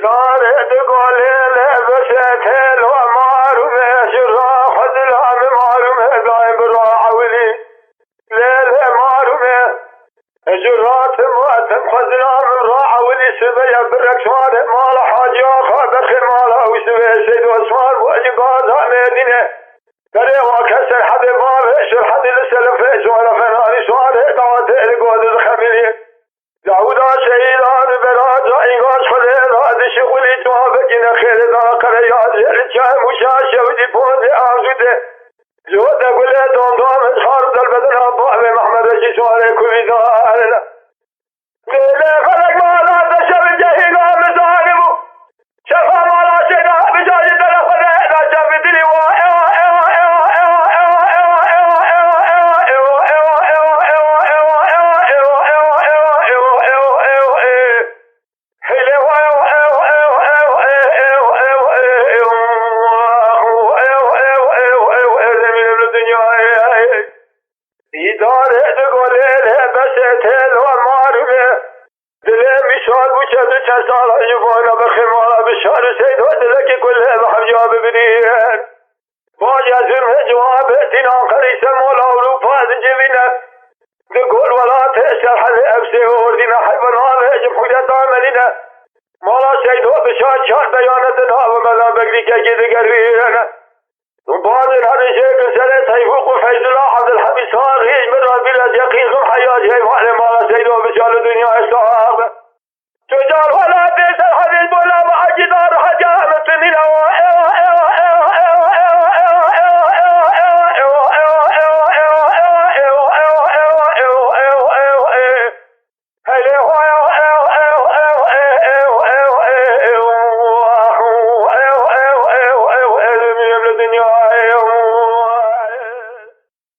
دارد گل لبسته و معرومه شرا خدلام معرومه دایم برا عولی لیل معرومه جرات مواتم خدلام را عولی سبيا برك شوار مال حاجي آخا بخير مالا وسبيا سيد واسمار واجي قاضا مدينة دري وكسر حد بابش الحد لسلفه شوار فناري شوار دعوات القود الخميلي دعودا شهيدان براجع إيقاش خده راد شغلي توابقين خير داقر ياد الجام وشاشة ودي بوز آزوده جود قوله دوم الحرب دل أبوه محمد رشي شوار كوي دارنا ليلة فلك مالا تشب جهينا مزانمو شفا مالا شنا بجاي دل خده نشب دلي سال يبغى بخمارة بالشهر سيد ودلك كلها بحجاب بدين واجه زرمه جواب تناقر يسمو الأولو فاز جبنا نقول ولا تأسر حل أبسي وردنا حيبنا جمحوية داملنا مالا سيد وبشاد شاد بيانتنا وملا بقريك جد قرينا وبعد هذا شيء سنة سيفوق وفيز الله عبد الحميد صار من ربي الذي يقين حياته وعلى مالا سيد وبشاد الدنيا الصحابة تجار ولا